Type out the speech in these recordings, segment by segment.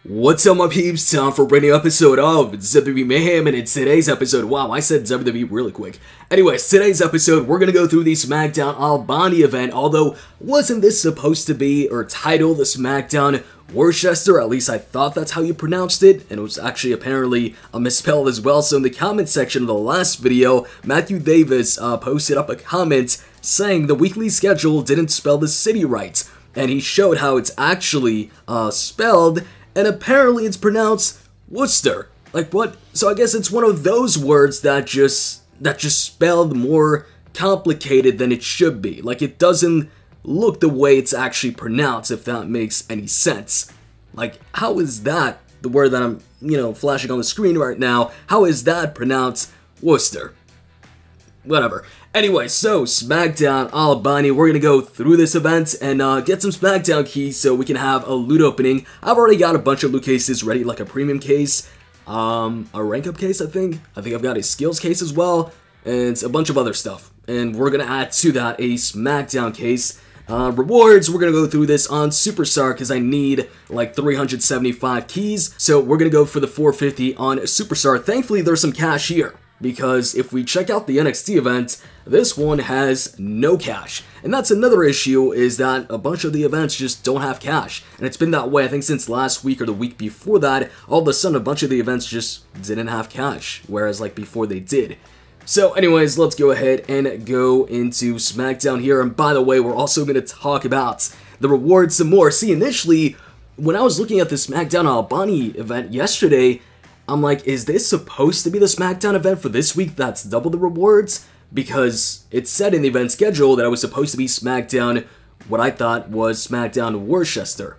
What's up, my peeps? Time for a brand new episode of WWE Mayhem, and in today's episode, wow, I said WWE really quick. Anyways, today's episode, we're gonna go through the SmackDown Albany event, although wasn't this supposed to be, or titled, the SmackDown Worcester? At least I thought that's how you pronounced it, and it was actually apparently misspelled as well. So in the comment section of the last video, Matthew Davis posted up a comment saying the weekly schedule didn't spell the city right, and he showed how it's actually spelled. And apparently it's pronounced Worcester. Like what? So I guess it's one of those words that just spelled more complicated than it should be. Like it doesn't look the way it's actually pronounced, if that makes any sense. Like how is that the word that I'm, flashing on the screen right now? How is that pronounced Worcester? Whatever. Anyway, so SmackDown Albany, we're gonna go through this event and get some SmackDown keys so we can have a loot opening. I've already got a bunch of loot cases ready, like a premium case, a rank up case, I think I've got a skills case as well, and a bunch of other stuff. And we're gonna add to that a SmackDown case. Rewards, we're gonna go through this on Superstar because I need like 375 keys, so we're gonna go for the 450 on Superstar. Thankfully, there's some cash here, because if we check out the NXT event, this one has no cash. And that's another issue, is that a bunch of the events just don't have cash. And it's been that way, I think, since last week or the week before that. All of a sudden, a bunch of the events just didn't have cash, whereas like before they did. So anyways, let's go ahead and go into SmackDown here. And by the way, we're also going to talk about the rewards some more. See, initially, when I was looking at the SmackDown Albany event yesterday, I'm like, is this supposed to be the SmackDown event for this week that's double the rewards? Because it said in the event schedule that it was supposed to be SmackDown, what I thought was SmackDown Worcester,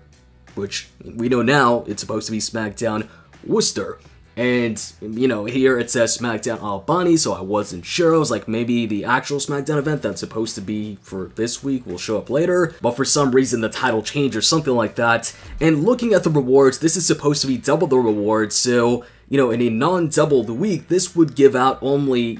which we know now it's supposed to be SmackDown Worcester. And, here it says SmackDown Albany, so I wasn't sure. I was like, maybe the actual SmackDown event that's supposed to be for this week will show up later. But for some reason, the title changed or something like that. And looking at the rewards, this is supposed to be double the rewards. So, in a non-doubled week, this would give out only,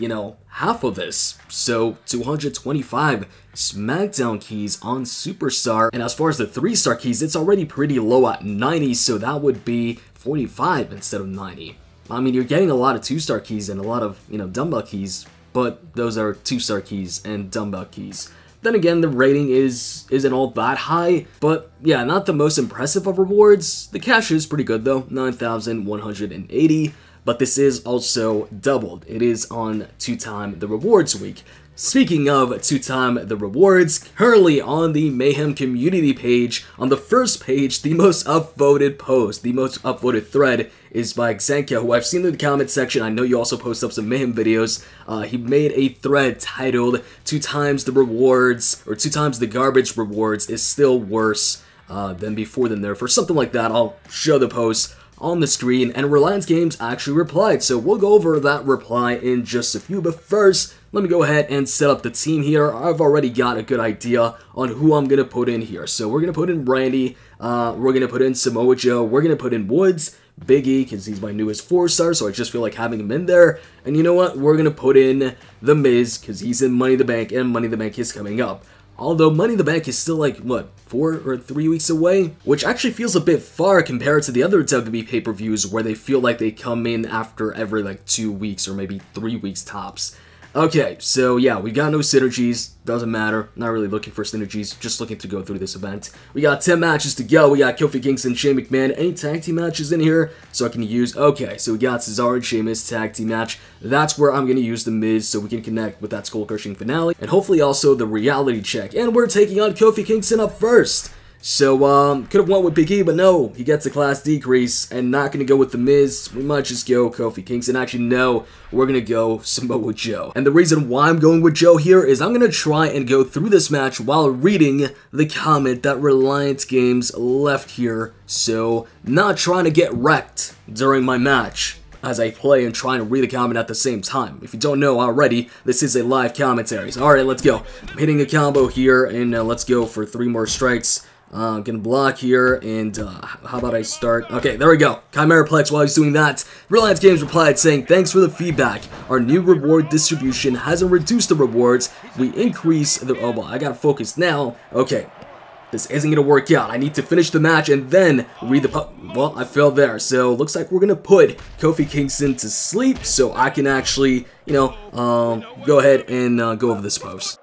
half of this. So 225 SmackDown keys on Superstar. And as far as the 3-star keys, it's already pretty low at 90, so that would be 45 instead of 90. I mean, you're getting a lot of 2-star keys and a lot of, dumbbell keys, but those are 2-star keys and dumbbell keys. Then again, the rating isn't all that high, but yeah, not the most impressive of rewards. The cash is pretty good though, 9,180, but this is also doubled. It is on 2x the rewards week. Speaking of 2x the rewards, currently on the Mayhem community page, on the first page, the most upvoted post, the most upvoted thread is by Xenka, who I've seen in the comment section. I know you also post up some Mayhem videos. He made a thread titled 2x the rewards, or 2x the garbage rewards is still worse than before the nerf, or something like that. I'll show the post on the screen, and Reliance Games actually replied, so we'll go over that reply in just a few. But first, let me go ahead and set up the team here. I've already got a good idea on who I'm gonna put in here. So we're gonna put in Randy, we're gonna put in Samoa Joe, we're gonna put in Woods, Big E, because he's my newest 4-star, so I just feel like having him in there. And you know what, we're gonna put in The Miz, because he's in Money in the Bank, and Money in the Bank is coming up. Although Money in the Bank is still like, what, 4 or 3 weeks away? Which actually feels a bit far compared to the other WWE pay-per-views where they feel like they come in after every like 2 weeks or maybe 3 weeks tops. Okay, so yeah, we got no synergies, doesn't matter, not really looking for synergies, just looking to go through this event. We got 10 matches to go. We got Kofi Kingston, Shane McMahon, any tag team matches in here, so I can use, okay, so we got Cesaro and Sheamus tag team match. That's where I'm going to use The Miz so we can connect with that skull-crushing finale, and hopefully also the reality check. And we're taking on Kofi Kingston up first. So, could have went with Big E, but no, he gets a class decrease, and not gonna go with The Miz. We might just go Kofi Kingston. Actually, no, we're gonna go Samoa Joe. And the reason why I'm going with Joe here is I'm gonna try and go through this match while reading the comment that Reliance Games left here. So, not trying to get wrecked during my match as I play and trying to read the comment at the same time. If you don't know already, this is a live commentary. So, alright, let's go. I'm hitting a combo here, and let's go for 3 more strikes. Gonna block here, and how about I start? Okay, there we go. Chimeraplex while he's doing that. Reliance Games replied saying, thanks for the feedback. Our new reward distribution hasn't reduced the rewards. We increase the, oh, well, I gotta focus now. Okay. this isn't going to work out. I need to finish the match and then read the well, I failed there. So looks like we're going to put Kofi Kingston to sleep so I can actually, you know, go ahead and go over this post.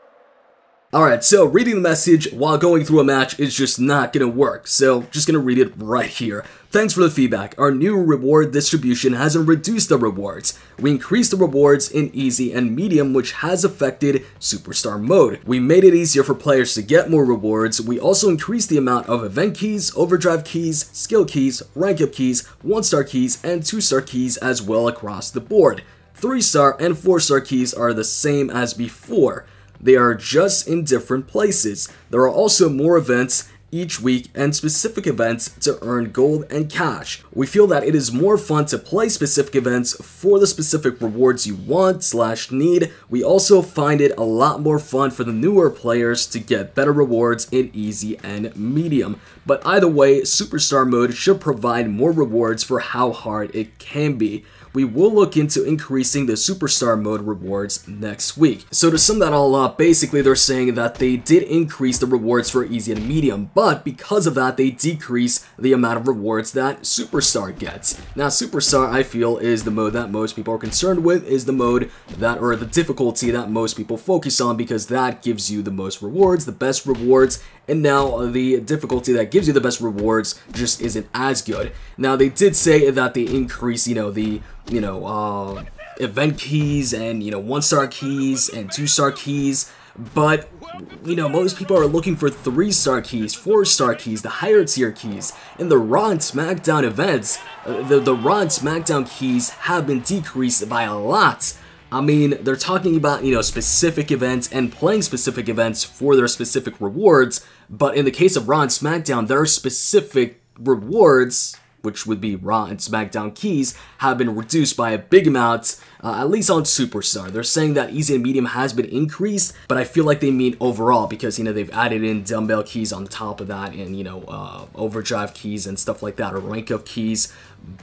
Alright, so reading the message while going through a match is just not gonna work, so just gonna read it right here. Thanks for the feedback. Our new reward distribution hasn't reduced the rewards. We increased the rewards in easy and medium, which has affected superstar mode. We made it easier for players to get more rewards. We also increased the amount of event keys, overdrive keys, skill keys, rank up keys, 1-star keys, and 2-star keys as well across the board. 3-star and 4-star keys are the same as before. They are just in different places. There are also more events each week and specific events to earn gold and cash. We feel that it is more fun to play specific events for the specific rewards you want/need. We also find it a lot more fun for the newer players to get better rewards in easy and medium. But either way, Superstar mode should provide more rewards for how hard it can be. We will look into increasing the Superstar mode rewards next week. So to sum that all up, basically they're saying that they did increase the rewards for easy and medium, but because of that, they decrease the amount of rewards that Superstar gets. Now, Superstar, I feel, is the mode that most people are concerned with, is the mode that, or the difficulty that most people focus on, because that gives you the most rewards, the best rewards, and now the difficulty that gives you the best rewards just isn't as good. Now, they did say that they increase, the event keys and, 1-star keys and 2-star keys, but, most people are looking for 3-star keys, 4-star keys, the higher tier keys. In the Raw and SmackDown events, the Raw and SmackDown keys have been decreased by a lot. I mean, they're talking about, specific events and playing specific events for their specific rewards, but in the case of Raw and SmackDown, their specific rewards, which would be Raw and SmackDown keys, have been reduced by a big amount, at least on Superstar. They're saying that easy and medium has been increased, but I feel like they mean overall because, they've added in dumbbell keys on top of that and, overdrive keys and stuff like that, or rank up keys.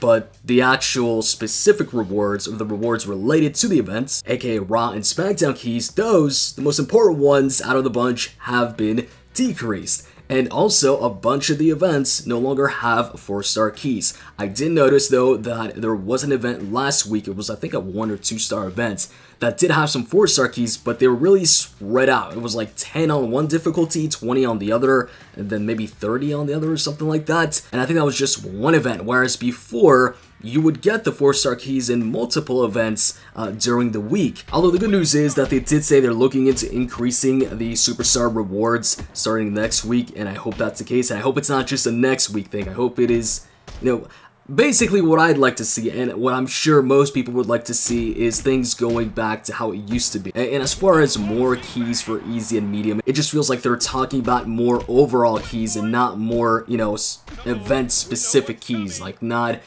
But the actual specific rewards, or the rewards related to the events, aka Raw and SmackDown keys, those, the most important ones out of the bunch, have been decreased. And also, a bunch of the events no longer have 4-star keys. I did notice, though, that there was an event last week, it was, I think, a 1 or 2-star event, that did have some 4-star keys, but they were really spread out. It was like 10 on one difficulty, 20 on the other, and then maybe 30 on the other or something like that. And I think that was just one event, whereas before, you would get the 4-star keys in multiple events during the week. Although the good news is that they did say they're looking into increasing the Superstar rewards starting next week, and I hope that's the case. And I hope it's not just a next week thing. I hope it is, basically what I'd like to see, and what I'm sure most people would like to see, is things going back to how it used to be. And as far as more keys for easy and medium, it just feels like they're talking about more overall keys and not more, event-specific keys, like not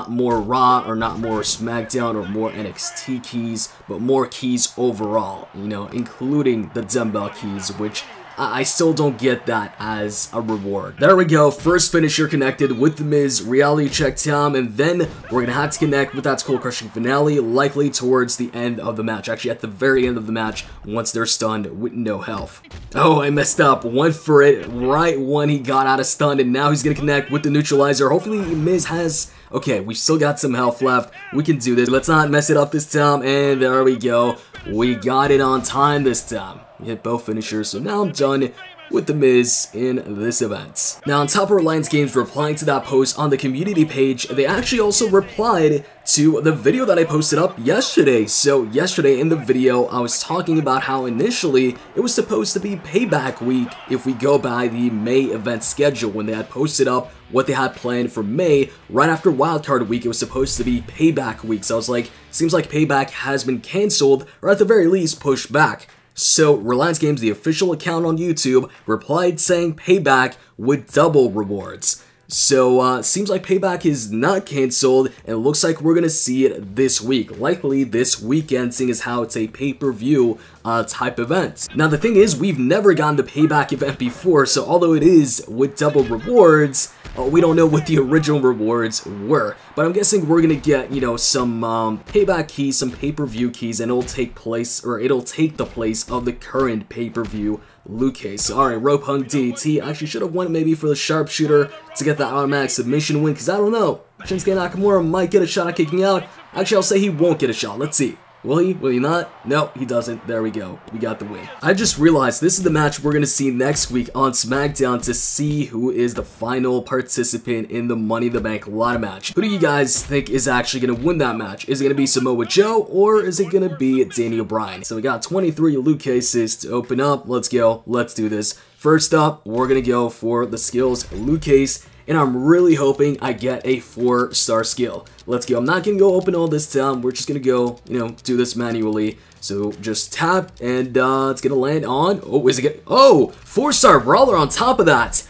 more Raw or not more SmackDown or more NXT keys, but more keys overall, including the dumbbell keys, which I still don't get that as a reward. There we go, first finisher connected with The Miz, reality check time, and then we're gonna have to connect with that skull crushing finale, likely towards the end of the match, actually at the very end of the match, once they're stunned with no health. Oh, I messed up, went for it right when he got out of stun, and now he's gonna connect with the neutralizer. Hopefully Miz has... Okay, we still got some health left. We can do this. Let's not mess it up this time. And there we go. We got it on time this time. We hit both finishers, so now I'm done with The Miz in this event. Now, on top of Reliance Games replying to that post on the community page, they actually also replied to the video that I posted up yesterday. So yesterday in the video, I was talking about how initially it was supposed to be Payback Week if we go by the May event schedule. When they had posted up what they had planned for May, right after Wildcard Week, it was supposed to be Payback Week. So I was like, seems like Payback has been cancelled, or at the very least pushed back. So Reliance Games, the official account on YouTube, replied saying Payback with double rewards. So, seems like Payback is not cancelled, and it looks like we're gonna see it this week. Likely this weekend, seeing as how it's a pay-per-view type event. Now, the thing is, we've never gotten the Payback event before, so although it is with double rewards, we don't know what the original rewards were. But I'm guessing we're gonna get, some Payback keys, some pay-per-view keys, and it'll take the place of the current pay-per-view Luke Cage. Alright, rope hung DDT. Actually, should have went maybe for the sharpshooter to get that automatic submission win, because I don't know. Shinsuke Nakamura might get a shot at kicking out. Actually, I'll say he won't get a shot. Let's see. Will he? Will he not? No, he doesn't. There we go. We got the win. I just realized this is the match we're going to see next week on SmackDown to see who is the final participant in the Money in the Bank ladder match. Who do you guys think is actually going to win that match? Is it going to be Samoa Joe or is it going to be Daniel Bryan? So we got 23 Luke Cages to open up. Let's go. Let's do this. First up, we're going to go for the skills Luke Cage. And I'm really hoping I get a 4-star skill. Let's go. I'm not going to go open all this time. We're just going to go, do this manually. So just tap and it's going to land on. Oh, is it good? Oh, 4-star brawler on top of that.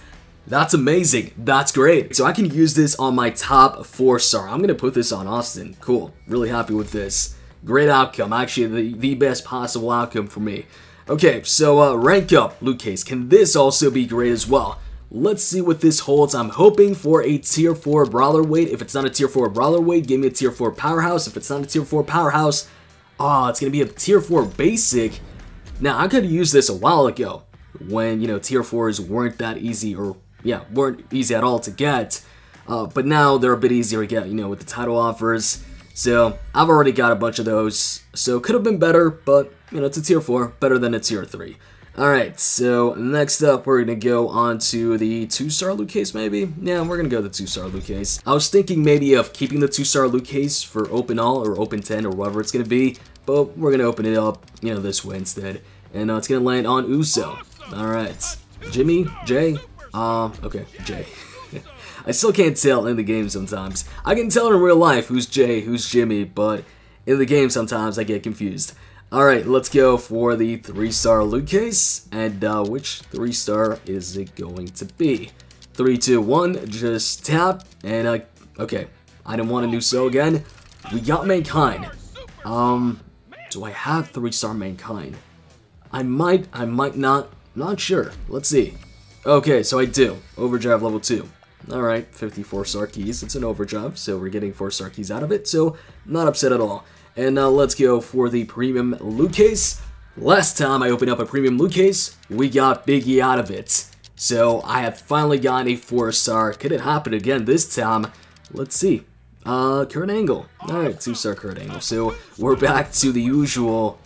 That's amazing. That's great. So I can use this on my top 4-star. I'm going to put this on Austin. Cool. Really happy with this. Great outcome. Actually, the best possible outcome for me. Okay, so rank up Luke Cage. Can this also be great as well? Let's see what this holds. I'm hoping for a tier 4 brawler weight. If it's not a tier 4 brawler weight, give me a tier 4 powerhouse. If it's not a tier 4 powerhouse, it's going to be a tier 4 basic. Now, I could have used this a while ago when, tier 4s weren't that easy or, weren't easy at all to get. But now they're a bit easier to get, with the title offers. So, I've already got a bunch of those. So, could have been better, but, it's a tier 4. Better than a tier 3. Alright, so next up we're going to go on to the 2-star Luke Cage maybe? Yeah, we're going to go the 2-star Luke Cage. I was thinking maybe of keeping the 2-star Luke Cage for Open All or Open 10 or whatever it's going to be, but we're going to open it up, this way instead. And it's going to land on Uso. Alright, Jimmy? Jay? Okay, Jay. I still can't tell in the game sometimes. I can tell in real life who's Jay, who's Jimmy, but in the game sometimes I get confused. Alright, let's go for the 3-star Luke Cage, and which 3-star is it going to be? 3, 2, 1, just tap, and okay, I didn't want to do so again. We got Mankind. Do I have 3-star Mankind? I might not sure. Let's see. Okay, so I do. Overdrive level 2. Alright, 54-star keys. It's an overdrive, so we're getting 4-star keys out of it, so not upset at all. And now let's go for the premium Luke Cage. Last time I opened up a premium Luke Cage, we got Big E out of it. So I have finally gotten a 4-star. Could it happen again this time? Let's see. Kurt Angle. Alright, 2-star Kurt Angle. So we're back to the usual,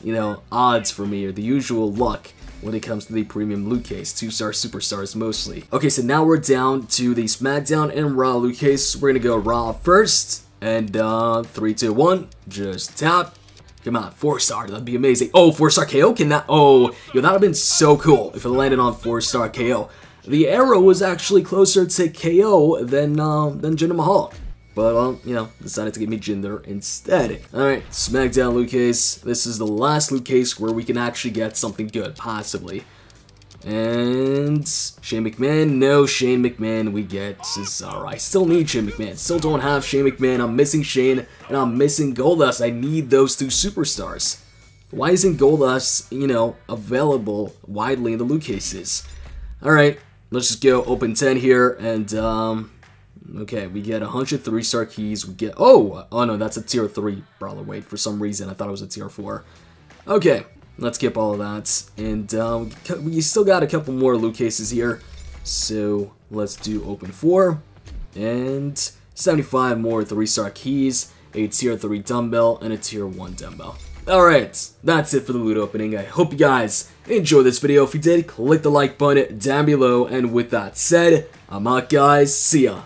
odds for me, or the usual luck when it comes to the premium Luke Cage. 2-star superstars mostly. Okay, so now we're down to the SmackDown and Raw Luke Cage. We're gonna go Raw first. And 3, 2, 1, just tap. Come on, 4-star, that'd be amazing. Oh, 4-star KO, can that? Oh, yo, that'd have been so cool if it landed on 4-star KO. The arrow was actually closer to KO than Jinder Mahal. But, decided to give me Jinder instead. Alright, SmackDown Luke Cage. This is the last Luke Cage where we can actually get something good, possibly. And Shane McMahon, no Shane McMahon, we get Cesaro. I still need Shane McMahon, still don't have Shane McMahon. I'm missing Shane, and I'm missing Goldust. I need those 2 superstars. Why isn't Goldust, available widely in the Luke Cages? Alright, let's just go open 10 here, and, okay, we get 103-star keys, we get, oh no, that's a tier 3 brawler weight. For some reason, I thought it was a tier 4. Okay. Let's skip all of that, and we still got a couple more Luke Cages here, so let's do open 4, and 75 more 3-star keys, a tier 3 dumbbell, and a tier 1 dumbbell. Alright, that's it for the loot opening. I hope you guys enjoyed this video. If you did, click the like button down below, and with that said, I'm out guys, see ya.